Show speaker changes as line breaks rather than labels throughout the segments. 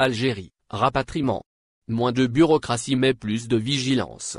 Algérie, rapatriement. Moins de bureaucratie mais plus de vigilance.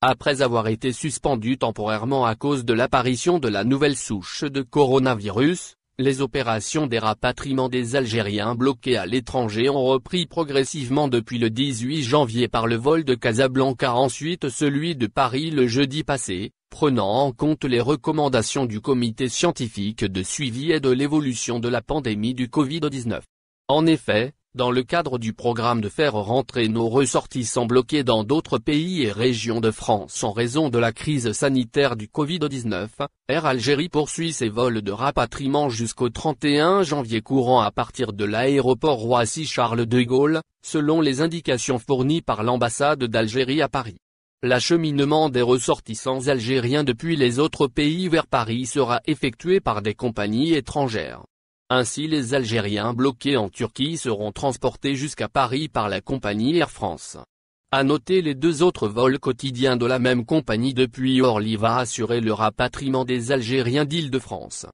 Après avoir été suspendu temporairement à cause de l'apparition de la nouvelle souche de coronavirus, les opérations des rapatriements des Algériens bloqués à l'étranger ont repris progressivement depuis le 18 janvier par le vol de Casablanca, ensuite celui de Paris le jeudi passé, prenant en compte les recommandations du comité scientifique de suivi et de l'évolution de la pandémie du Covid-19. En effet, dans le cadre du programme de faire rentrer nos ressortissants bloqués dans d'autres pays et régions de France en raison de la crise sanitaire du Covid-19, Air Algérie poursuit ses vols de rapatriement jusqu'au 31 janvier courant à partir de l'aéroport Roissy-Charles de Gaulle, selon les indications fournies par l'ambassade d'Algérie à Paris. L'acheminement des ressortissants algériens depuis les autres pays vers Paris sera effectué par des compagnies étrangères. Ainsi les Algériens bloqués en Turquie seront transportés jusqu'à Paris par la compagnie Air France. À noter, les deux autres vols quotidiens de la même compagnie depuis Orly va assurer le rapatriement des Algériens d'Île-de-France.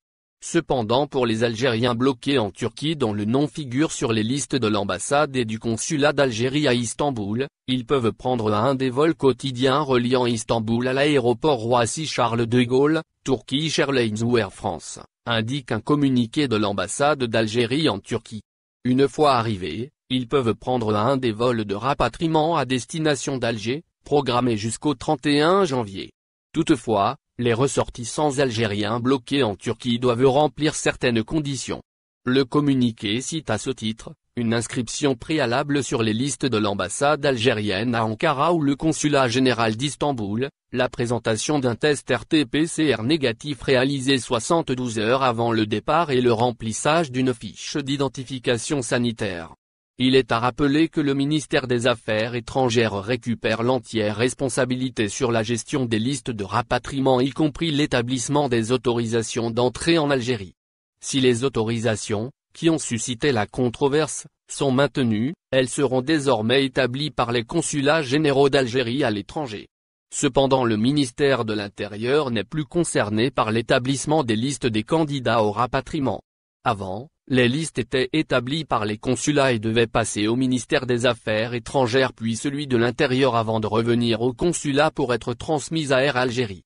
Cependant, pour les Algériens bloqués en Turquie dont le nom figure sur les listes de l'ambassade et du consulat d'Algérie à Istanbul, ils peuvent prendre un des vols quotidiens reliant Istanbul à l'aéroport Roissy-Charles de Gaulle, Turkish Airlines ou Air France, indique un communiqué de l'ambassade d'Algérie en Turquie. Une fois arrivés, ils peuvent prendre un des vols de rapatriement à destination d'Alger, programmés jusqu'au 31 janvier. Toutefois, les ressortissants algériens bloqués en Turquie doivent remplir certaines conditions. Le communiqué cite à ce titre, une inscription préalable sur les listes de l'ambassade algérienne à Ankara ou le consulat général d'Istanbul, la présentation d'un test RT-PCR négatif réalisé 72 heures avant le départ et le remplissage d'une fiche d'identification sanitaire. Il est à rappeler que le ministère des Affaires étrangères récupère l'entière responsabilité sur la gestion des listes de rapatriement, y compris l'établissement des autorisations d'entrée en Algérie. Si les autorisations, qui ont suscité la controverse, sont maintenues, elles seront désormais établies par les consulats généraux d'Algérie à l'étranger. Cependant, le ministère de l'Intérieur n'est plus concerné par l'établissement des listes des candidats au rapatriement. Avant, les listes étaient établies par les consulats et devaient passer au ministère des Affaires étrangères puis celui de l'Intérieur avant de revenir au consulat pour être transmises à Air Algérie.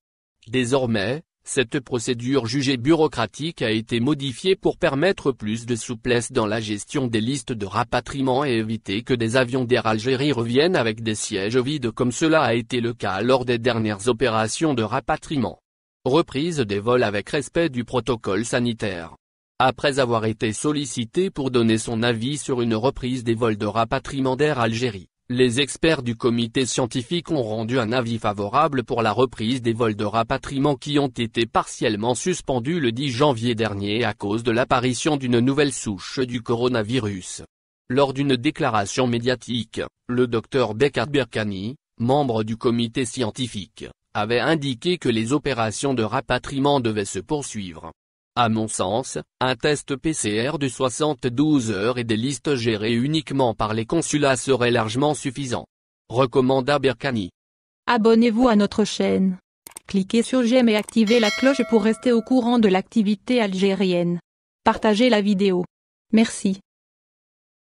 Désormais, cette procédure jugée bureaucratique a été modifiée pour permettre plus de souplesse dans la gestion des listes de rapatriement et éviter que des avions d'Air Algérie reviennent avec des sièges vides comme cela a été le cas lors des dernières opérations de rapatriement. Reprise des vols avec respect du protocole sanitaire. Après avoir été sollicité pour donner son avis sur une reprise des vols de rapatriement d'Air Algérie, les experts du comité scientifique ont rendu un avis favorable pour la reprise des vols de rapatriement qui ont été partiellement suspendus le 10 janvier dernier à cause de l'apparition d'une nouvelle souche du coronavirus. Lors d'une déclaration médiatique, le Dr Bekat Berkani, membre du comité scientifique, avait indiqué que les opérations de rapatriement devaient se poursuivre. À mon sens, un test PCR de 72 heures et des listes gérées uniquement par les consulats serait largement suffisant. Recommanda Berkani.
Abonnez-vous à notre chaîne. Cliquez sur j'aime et activez la cloche pour rester au courant de l'activité algérienne. Partagez la vidéo. Merci.